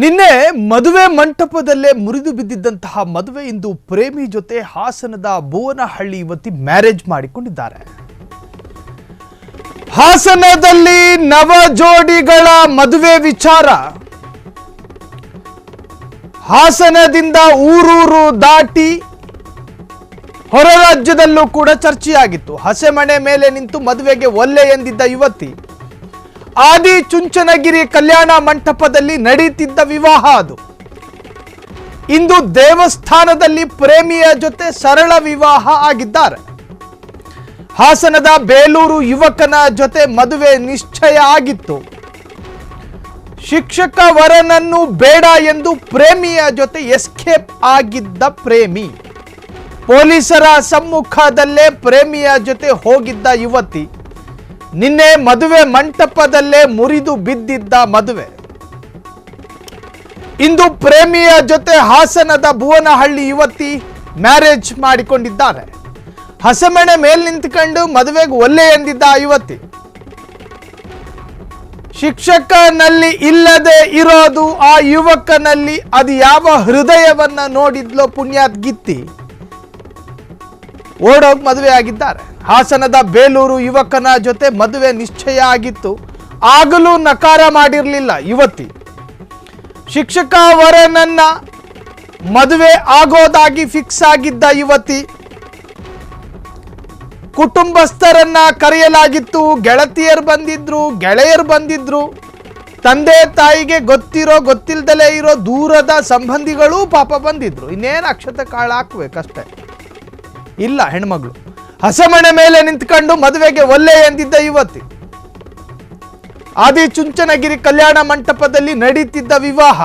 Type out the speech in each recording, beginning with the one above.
ನಿನ್ನೆ ಮದುವೆ ಮಂಟಪದಲ್ಲೇ ಮುರಿದು ಬಿದ್ದಿದ್ದಂತಹ ಮದುವೆ ಇಂದು ಪ್ರೇಮಿ ಜೊತೆ ಹಾಸನದ ಭುವನಹಳ್ಳಿ ಯುವತಿ ಮ್ಯಾರೇಜ್ ಮಾಡಿಕೊಂಡಿದ್ದಾರೆ. ಹಾಸನದಲ್ಲಿ ನವ ಜೋಡಿಗಳ ಮದುವೆ ವಿಚಾರ ಹಾಸನದಿಂದ ಊರೂರು ದಾಟಿ ಹೊರ ರಾಜ್ಯದಲ್ಲೂ ಕೂಡ ಚರ್ಚೆಯಾಗಿತ್ತು. ಹಸೆಮಣೆ ಮೇಲೆ ನಿಂತು ಮದುವೆಗೆ ಒಲ್ಲೆ ಎಂದಿದ್ದ ಯುವತಿ ಆದಿ ಚುಂಚನಗಿರಿ ಕಲ್ಯಾಣ ಮಂಟಪದಲ್ಲಿ ನಡೆಯುತ್ತಿದ್ದ ವಿವಾಹ ಅದು. ಇಂದು ದೇವಸ್ಥಾನದಲ್ಲಿ ಪ್ರೇಮಿಯ ಜೊತೆ ಸರಳ ವಿವಾಹ ಆಗಿದ್ದಾರೆ. ಹಾಸನದ ಬೇಲೂರು ಯುವಕನ ಜೊತೆ ಮದುವೆ ನಿಶ್ಚಯ ಆಗಿತ್ತು. ಶಿಕ್ಷಕ ವರನನ್ನು ಬೇಡ ಎಂದು ಪ್ರೇಮಿಯ ಜೊತೆ ಎಸ್ಕೇಪ್ ಆಗಿದ್ದ ಪ್ರೇಮಿ. ಪೊಲೀಸರ ಸಮ್ಮುಖದಲ್ಲೇ ಪ್ರೇಮಿಯ ಜೊತೆ ಹೋಗಿದ್ದ ಯುವತಿ ನಿನ್ನೆ ಮದುವೆ ಮಂಟಪದಲ್ಲೇ ಮುರಿದು ಬಿದ್ದಿದ್ದ ಮದುವೆ. ಇಂದು ಪ್ರೇಮಿಯ ಜೊತೆ ಹಾಸನದ ಭುವನಹಳ್ಳಿ ಯುವತಿ ಮ್ಯಾರೇಜ್ ಮಾಡಿಕೊಂಡಿದ್ದಾರೆ. ಹಸೆಮಣೆ ಮೇಲೆ ನಿಂತುಕೊಂಡು ಮದುವೆಗೆ ಒಲ್ಲೆ ಎಂದಿದ್ದ ಯುವತಿ ಶಿಕ್ಷಕನಲ್ಲಿ ಇಲ್ಲದೆ ಇರೋದು ಆ ಯುವಕನಲ್ಲಿ. ಅದು ಯಾವ ಹೃದಯವನ್ನ ನೋಡಿದ್ಲೋ ಪುಣ್ಯಾತ್ ಗಿತ್ತಿ ಓಡೋಗಿ ಮದುವೆ ಆಗಿದ್ದಾರೆ. ಹಾಸನದ ಬೇಲೂರು ಯುವಕನ ಜೊತೆ ಮದುವೆ ನಿಶ್ಚಯ ಆಗಿತ್ತು. ಆಗಲೂ ನಕಾರ ಮಾಡಿರಲಿಲ್ಲ ಯುವತಿ. ಶಿಕ್ಷಕ ವರನನ್ನ ಮದುವೆ ಆಗೋದಾಗಿ ಫಿಕ್ಸ್ ಆಗಿದ್ದ ಯುವತಿ ಕುಟುಂಬಸ್ಥರನ್ನ ಕರೆಯಲಾಗಿತ್ತು. ಗೆಳತಿಯರು ಬಂದಿದ್ರು, ಗೆಳೆಯರು ಬಂದಿದ್ರು, ತಂದೆ ತಾಯಿಗೆ ಗೊತ್ತಿರೋ ಗೊತ್ತಿಲ್ದಲೇ ಇರೋ ದೂರದ ಸಂಬಂಧಿಗಳು ಪಾಪ ಬಂದಿದ್ರು. ಇನ್ನೇನು ಅಕ್ಷತೆ ಕಾಳು ಹಾಕ್ಬೇಕಷ್ಟೆ. ಇಲ್ಲ ಹೆಣ್ಮಗಳು ಹಸೆಮಣೆ ಮೇಲೆ ನಿಂತ್ಕೊಂಡು ಮದುವೆಗೆ ಒಲ್ಲೆ ಎಂದಿದ್ದ ಯುವತಿ. ಆದಿ ಚುಂಚನಗಿರಿ ಕಲ್ಯಾಣ ಮಂಟಪದಲ್ಲಿ ನಡೆಯುತ್ತಿದ್ದ ವಿವಾಹ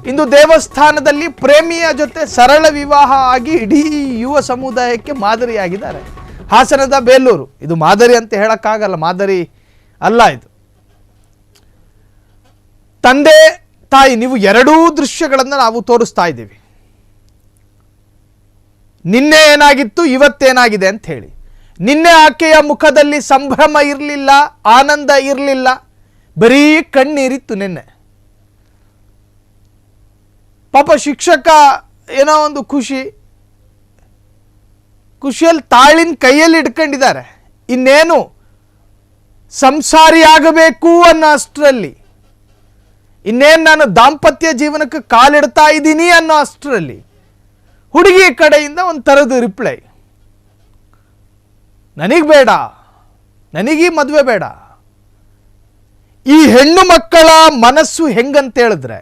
ಇಂದು ದೇವಸ್ಥಾನದಲ್ಲಿ ಪ್ರೇಮಿಯ ಜೊತೆ ಸರಳ ವಿವಾಹ ಆಗಿ ಇಡೀ ಯುವ ಸಮುದಾಯಕ್ಕೆ ಮಾದರಿಯಾಗಿದ್ದಾರೆ. ಹಾಸನದ ಬೇಲೂರು ಇದು ಮಾದರಿ ಅಂತ ಹೇಳಕ್ಕಾಗಲ್ಲ, ಮಾದರಿ ಅಲ್ಲ ಇದು. ತಂದೆ ತಾಯಿ ನೀವು ಎರಡೂ ದೃಶ್ಯಗಳನ್ನು ನಾವು ತೋರಿಸ್ತಾ ಇದ್ದೀವಿ. ನಿನ್ನೆ ಏನಾಗಿತ್ತು, ಇವತ್ತೇನಾಗಿದೆ ಅಂತ ಹೇಳಿ. ನಿನ್ನೆ ಆಕೆಯ ಮುಖದಲ್ಲಿ ಸಂಭ್ರಮ ಇರಲಿಲ್ಲ, ಆನಂದ ಇರಲಿಲ್ಲ, ಬರೀ ಕಣ್ಣೀರಿತ್ತು ನಿನ್ನೆ. ಪಾಪ ಶಿಕ್ಷಕ ಏನೋ ಒಂದು ಖುಷಿಯಲ್ಲಿ ತಾಳಿನ ಕೈಯಲ್ಲಿ ಇಟ್ಕೊಂಡಿದ್ದಾರೆ. ಇನ್ನೇನು ಸಂಸಾರಿ ಆಗಬೇಕು ಅನ್ನೋ ಅಷ್ಟರಲ್ಲಿ, ಇನ್ನೇನು ನಾನು ದಾಂಪತ್ಯ ಜೀವನಕ್ಕೆ ಕಾಲಿಡ್ತಾ ಇದ್ದೀನಿ ಅನ್ನೋ ಅಷ್ಟರಲ್ಲಿ ಹುಡುಗಿ ಕಡೆಯಿಂದ ಒಂದು ಥರದ ರಿಪ್ಲೈ, ನನಗೆ ಬೇಡ, ನನಗೀ ಮದುವೆ ಬೇಡ. ಈ ಹೆಣ್ಣು ಮಕ್ಕಳ ಮನಸ್ಸು ಹೆಂಗಂತ ಹೇಳಿದ್ರೆ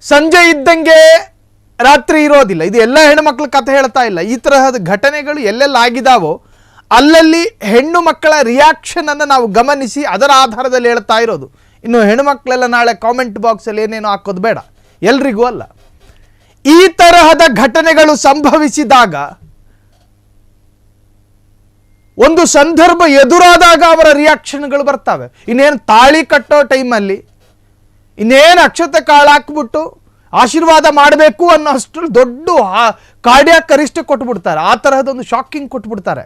ಸಂಜೆ ಇದ್ದಂಗೆ ರಾತ್ರಿ ಇರೋದಿಲ್ಲ. ಇದು ಎಲ್ಲ ಹೆಣ್ಣುಮಕ್ಳ ಕಥೆ ಹೇಳ್ತಾ ಇಲ್ಲ. ಈ ತರಹದ ಘಟನೆಗಳು ಎಲ್ಲೆಲ್ಲ ಆಗಿದಾವೋ ಅಲ್ಲಲ್ಲಿ ಹೆಣ್ಣು ಮಕ್ಕಳ ರಿಯಾಕ್ಷನ್ ಅನ್ನು ನಾವು ಗಮನಿಸಿ ಅದರ ಆಧಾರದಲ್ಲಿ ಹೇಳ್ತಾ ಇರೋದು. ಇನ್ನು ಹೆಣ್ಣುಮಕ್ಕಳೆಲ್ಲ ನಾಳೆ ಕಾಮೆಂಟ್ ಬಾಕ್ಸಲ್ಲಿ ಏನೇನೋ ಹಾಕೋದು ಬೇಡ, ಎಲ್ರಿಗೂ ಅಲ್ಲ. ಈ ತರಹದ ಘಟನೆಗಳು ಸಂಭವಿಸಿದಾಗ, ಒಂದು ಸಂದರ್ಭ ಎದುರಾದಾಗ ಅವರ ರಿಯಾಕ್ಷನ್ಗಳು ಬರ್ತವೆ. ಇನ್ನೇನು ತಾಳಿ ಕಟ್ಟೋ ಟೈಮಲ್ಲಿ ಇನ್ನೇನು ಅಕ್ಷತೆ ಕಾಳು ಹಾಕ್ಬಿಟ್ಟು ಆಶೀರ್ವಾದ ಮಾಡಬೇಕು ಅನ್ನೋ ಅಷ್ಟು ದೊಡ್ಡ ಕಾರ್ಡಿಯಾಕ್ ಅರೆಸ್ಟ್ ಕೊಟ್ಬಿಡ್ತಾರೆ. ಆ ತರಹದೊಂದು ಶಾಕಿಂಗ್ ಕೊಟ್ಬಿಡ್ತಾರೆ.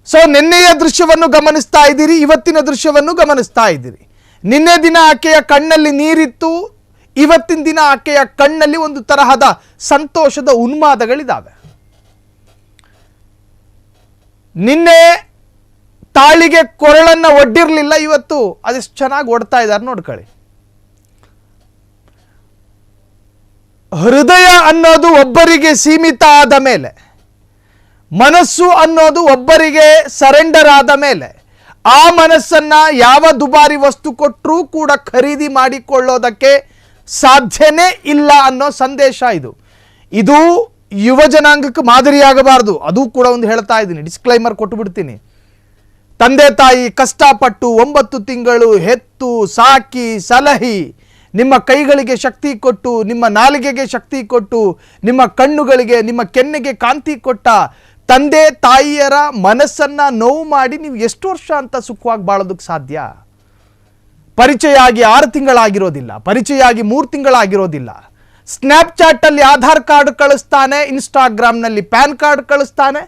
ಸೊ ನಿನ್ನೆಯ ದೃಶ್ಯವನ್ನು ಗಮನಿಸ್ತಾ ಇದ್ದೀರಿ, ಇವತ್ತಿನ ದೃಶ್ಯವನ್ನು ಗಮನಿಸ್ತಾ ಇದ್ದೀರಿ. ನಿನ್ನೆ ದಿನ ಆಕೆಯ ಕಣ್ಣಲ್ಲಿ ನೀರಿತ್ತು, ಇವತ್ತಿನ ದಿನ ಆಕೆಯ ಕಣ್ಣಲ್ಲಿ ಒಂದು ತರಹದ ಸಂತೋಷದ ಉನ್ಮಾದಗಳಿದ್ದಾವೆ. ನಿನ್ನೆ ತಾಳಿಗೆ ಕೊರಳನ್ನ ಒಡ್ಡಿರಲಿಲ್ಲ, ಇವತ್ತು ಅದೆಷ್ಟು ಚೆನ್ನಾಗಿ ಒಡ್ತಾ ಇದ್ದಾರೆ ನೋಡ್ಕೊಳ್ಳಿ. ಹೃದಯ ಅನ್ನೋದು ಒಬ್ಬರಿಗೆ ಸೀಮಿತ ಆದ ಮೇಲೆ, ಮನಸ್ಸು ಅನ್ನೋದು ಒಬ್ಬರಿಗೆ ಸರೆಂಡರ್ ಆದ ಮೇಲೆ, ಆ ಮನಸ್ಸನ್ನ ಯಾವ ದುಬಾರಿ ವಸ್ತು ಕೊಟ್ಟರೂ ಕೂಡ ಖರೀದಿ ಮಾಡಿಕೊಳ್ಳೋದಕ್ಕೆ ಸಾಧ್ಯನೇ ಇಲ್ಲ ಅನ್ನೋ ಸಂದೇಶ ಇದು. ಇದು ಯುವ ಜನಾಂಗಕ್ಕೆ ಮಾದರಿಯಾಗಬಾರದು. ಅದು ಕೂಡ ಒಂದು ಹೇಳ್ತಾ ಇದ್ದೀನಿ, ಡಿಸ್ಕ್ಲೈಮರ್ ಕೊಟ್ಟುಬಿಡ್ತೀನಿ. ತಂದೆ ತಾಯಿ ಕಷ್ಟಪಟ್ಟು 9 ತಿಂಗಳು ಹೆತ್ತು ಸಾಕಿ ಸಲಹಿ, ನಿಮ್ಮ ಕೈಗಳಿಗೆ ಶಕ್ತಿ ಕೊಟ್ಟು, ನಿಮ್ಮ ನಾಲಿಗೆಗೆ ಶಕ್ತಿ ಕೊಟ್ಟು, ನಿಮ್ಮ ಕಣ್ಣುಗಳಿಗೆ ನಿಮ್ಮ ಕೆನ್ನೆಗೆ ಕಾಂತಿ ಕೊಟ್ಟ ತಂದೆ ತಾಯಿಯರ ಮನಸ್ಸನ್ನ ನೋವು ಮಾಡಿ ನೀವು ಎಷ್ಟು ವರ್ಷ ಅಂತ ಸುಖವಾಗಿ ಬಾಳೋದಕ್ಕೆ ಸಾಧ್ಯ? ಪರಿಚಯ ಆಗಿ 6 ತಿಂಗಳಾಗಿರೋದಿಲ್ಲ, ಪರಿಚಯ ಆಗಿ 3 ತಿಂಗಳಾಗಿರೋದಿಲ್ಲ. ಸ್ನ್ಯಾಪ್ಚಾಟ್ ಅಲ್ಲಿ ಆಧಾರ್ ಕಾರ್ಡ್ ಕಳಿಸ್ತಾನೆ, ಇನ್ಸ್ಟಾಗ್ರಾಮ್ನಲ್ಲಿ ಪ್ಯಾನ್ ಕಾರ್ಡ್ ಕಳಿಸ್ತಾನೆ,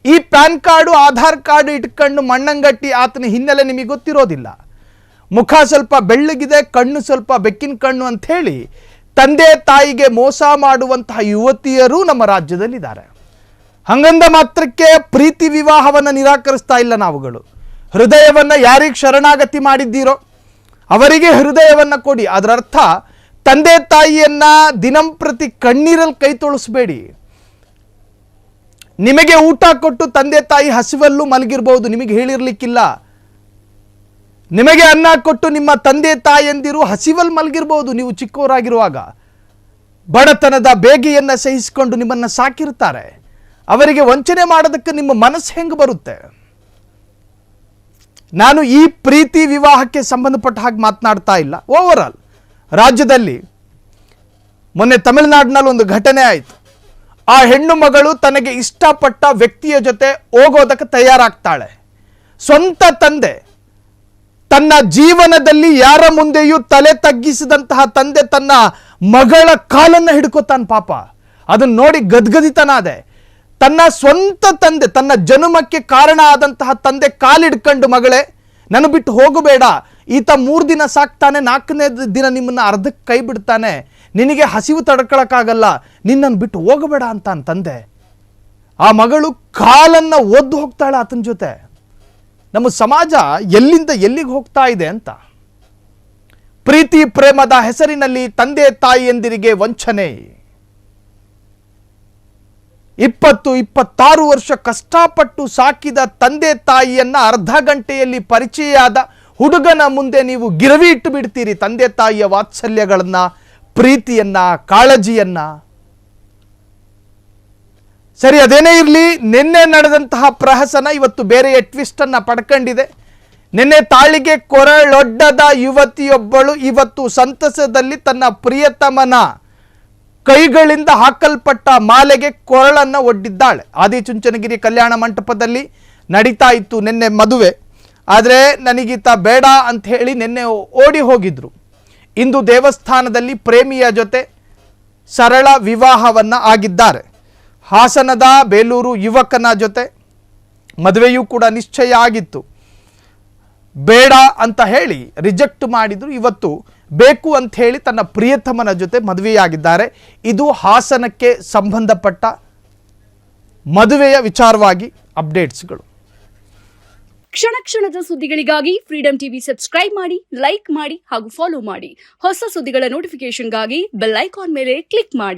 ಈ ಪ್ಯಾನ್ ಕಾರ್ಡು ಆಧಾರ್ ಕಾರ್ಡ್ ಇಟ್ಕೊಂಡು ಮಣ್ಣಂಗಟ್ಟಿ ಆತನ ಹಿನ್ನೆಲೆ ನಿಮಗೆ ಗೊತ್ತಿರೋದಿಲ್ಲ. ಮುಖ ಸ್ವಲ್ಪ ಬೆಳ್ಳಗಿದೆ, ಕಣ್ಣು ಸ್ವಲ್ಪ ಬೆಕ್ಕಿನ ಕಣ್ಣು ಅಂತ ಹೇಳಿ ತಂದೆ ತಾಯಿಗೆ ಮೋಸ ಮಾಡುವಂತಹ ಯುವತಿಯರು ನಮ್ಮ ರಾಜ್ಯದಲ್ಲಿದ್ದಾರೆ. ಹಂಗಂದ ಮಾತ್ರಕ್ಕೆ ಪ್ರೀತಿ ವಿವಾಹವನ್ನು ನಿರಾಕರಿಸ್ತಾ ಇಲ್ಲ ನಾವುಗಳು. ಹೃದಯವನ್ನು ಯಾರಿಗೆ ಶರಣಾಗತಿ ಮಾಡಿದ್ದೀರೋ ಅವರಿಗೆ ಹೃದಯವನ್ನು ಕೊಡಿ. ಅದರ ಅರ್ಥ ತಂದೆ ತಾಯಿಯನ್ನ ದಿನಂಪ್ರತಿ ಕಣ್ಣೀರಲ್ಲಿ ಕೈ ತೊಳಸ್ಬೇಡಿ. ನಿಮಗೆ ಊಟ ಕೊಟ್ಟು ತಂದೆ ತಾಯಿ ಹಸಿವಲ್ಲೂ ಮಲಗಿರ್ಬೋದು, ನಿಮಗೆ ಹೇಳಿರ್ಲಿಕ್ಕಿಲ್ಲ. ನಿಮಗೆ ಅನ್ನ ಕೊಟ್ಟು ನಿಮ್ಮ ತಂದೆ ತಾಯಿಯಂದಿರು ಹಸಿವಲ್ಲಿ ಮಲಗಿರ್ಬೋದು ನೀವು ಚಿಕ್ಕವರಾಗಿರುವಾಗ. ಬಡತನದ ಬೇಗೆಯನ್ನು ಸಹಿಸಿಕೊಂಡು ನಿಮ್ಮನ್ನು ಸಾಕಿರ್ತಾರೆ. ಅವರಿಗೆ ವಂಚನೆ ಮಾಡೋದಕ್ಕೆ ನಿಮ್ಮ ಮನಸ್ಸು ಹೆಂಗೆ ಬರುತ್ತೆ? ನಾನು ಈ ಪ್ರೀತಿ ವಿವಾಹಕ್ಕೆ ಸಂಬಂಧಪಟ್ಟ ಹಾಗೆ ಮಾತನಾಡ್ತಾ ಇಲ್ಲ. ಓವರ್ ಆಲ್ ರಾಜ್ಯದಲ್ಲಿ ಮೊನ್ನೆ ತಮಿಳುನಾಡಿನಲ್ಲಿ ಒಂದು ಘಟನೆ ಆಯಿತು. ಆ ಹೆಣ್ಣು ಮಗಳು ತನಗೆ ಇಷ್ಟಪಟ್ಟ ವ್ಯಕ್ತಿಯ ಜೊತೆ ಹೋಗೋದಕ್ಕೆ ತಯಾರಾಗ್ತಾಳೆ. ಸ್ವಂತ ತಂದೆ, ತನ್ನ ಜೀವನದಲ್ಲಿ ಯಾರ ಮುಂದೆಯೂ ತಲೆ ತಗ್ಗಿಸಿದಂತಹ ತಂದೆ ತನ್ನ ಮಗಳ ಕಾಲನ್ನು ಹಿಡ್ಕೋತಾನೆ. ಪಾಪ ಅದನ್ನು ನೋಡಿ ಗದ್ಗದಿತನಾದೆ. ತನ್ನ ಸ್ವಂತ ತಂದೆ, ತನ್ನ ಜನ್ಮಕ್ಕೆ ಕಾರಣ ಆದಂತಹ ತಂದೆ ಕಾಲಿಡ್ಕೊಂಡು, ಮಗಳೇ ನನ್ನ ಬಿಟ್ಟು ಹೋಗಬೇಡ, ಈತ 3 ದಿನ ಸಾಕ್ತಾನೆ, 4ನೇ ದಿನ ನಿಮ್ಮನ್ನ ಅರ್ಧಕ್ಕೆ ಕೈ ಬಿಡ್ತಾನೆ, ನಿನಗೆ ಹಸಿವು ತಡ್ಕೊಳಕ್ಕಾಗಲ್ಲ, ನಿನ್ನನ್ನು ಬಿಟ್ಟು ಹೋಗಬೇಡ ಅಂತ ತಂದೆ. ಆ ಮಗಳು ಕಾಲನ್ನು ಒದ್ದು ಹೋಗ್ತಾಳೆ ಆತನ ಜೊತೆ. ನಮ್ಮ ಸಮಾಜ ಎಲ್ಲಿಂದ ಎಲ್ಲಿಗೆ ಹೋಗ್ತಾ ಇದೆ ಅಂತ. ಪ್ರೀತಿ ಪ್ರೇಮದ ಹೆಸರಿನಲ್ಲಿ ತಂದೆ ತಾಯಿಯಂದಿರಿಗೆ ವಂಚನೆ. 20-26 ವರ್ಷ ಕಷ್ಟಪಟ್ಟು ಸಾಕಿದ ತಂದೆ ತಾಯಿಯನ್ನ ಅರ್ಧ ಗಂಟೆಯಲ್ಲಿ ಪರಿಚಯವಾದ ಹುಡುಗನ ಮುಂದೆ ನೀವು ಗಿರವಿ ಇಟ್ಟು ಬಿಡ್ತೀರಿ ತಂದೆ ತಾಯಿಯ ವಾತ್ಸಲ್ಯಗಳನ್ನ, ಪ್ರೀತಿಯನ್ನ, ಕಾಳಜಿಯನ್ನ. ಸರಿ, ಅದೇನೇ ಇರಲಿ, ನಿನ್ನೆ ನಡೆದಂತಹ ಪ್ರಹಸನ ಇವತ್ತು ಬೇರೆಯ ಟ್ವಿಸ್ಟ್ ಅನ್ನ ಪಡ್ಕೊಂಡಿದೆ. ನಿನ್ನೆ ತಾಳಿಗೆ ಕೊರಳೊಡ್ಡದ ಯುವತಿಯೊಬ್ಬಳು ಇವತ್ತು ಸಂತಸದಲ್ಲಿ ತನ್ನ ಪ್ರಿಯತಮನ ಕೈಗಳಿಂದ ಹಾಕಲ್ಪಟ್ಟ ಮಾಲೆಗೆ ಕೊರಳನ್ನು ಒಡ್ಡಿದ್ದಾಳೆ. ಆದಿಚುಂಚನಗಿರಿ ಕಲ್ಯಾಣ ಮಂಟಪದಲ್ಲಿ ನಡೀತಾ ಇತ್ತು ನಿನ್ನೆ ಮದುವೆ. ಆದರೆ ನನಗೀತ ಬೇಡ ಅಂತ ಹೇಳಿ ನಿನ್ನೆ ಓಡಿ ಹೋಗಿದ್ರು. ಇಂದು ದೇವಸ್ಥಾನದಲ್ಲಿ ಪ್ರೇಮಿಯ ಜೊತೆ ಸರಳ ವಿವಾಹವನ್ನು ಆಗಿದ್ದಾರೆ. ಹಾಸನದ ಬೇಲೂರು ಯುವಕನ ಜೊತೆ ಮದುವೆಯೂ ಕೂಡ ನಿಶ್ಚಯ ಆಗಿತ್ತು. ಬೇಡ ಅಂತ ಹೇಳಿ ರಿಜೆಕ್ಟ್ ಮಾಡಿದ್ರು. ಇವತ್ತು ಬೇಕು ಅಂತ ಹೇಳಿ ತನ್ನ ಪ್ರಿಯತಮನ ಜೊತೆ ಮದುವೆಯಾಗಿದ್ದಾರೆ. ಇದು ಹಾಸನಕ್ಕೆ ಸಂಬಂಧಪಟ್ಟ ಮದುವೆಯ ವಿಚಾರವಾಗಿ ಅಪ್ಡೇಟ್ಸ್ಗಳು. ಕ್ಷಣ ಕ್ಷಣದ ಸುದ್ದಿಗಳಿಗಾಗಿ ಫ್ರೀಡಂ ಟಿವಿ ಸಬ್ಸ್ಕ್ರೈಬ್ ಮಾಡಿ, ಲೈಕ್ ಮಾಡಿ ಹಾಗೂ ಫಾಲೋ ಮಾಡಿ. ಹೊಸ ಸುದ್ದಿಗಳ ನೋಟಿಫಿಕೇಶನ್ಗಾಗಿ ಬೆಲ್ ಐಕಾನ್ ಮೇಲೆ ಕ್ಲಿಕ್ ಮಾಡಿ.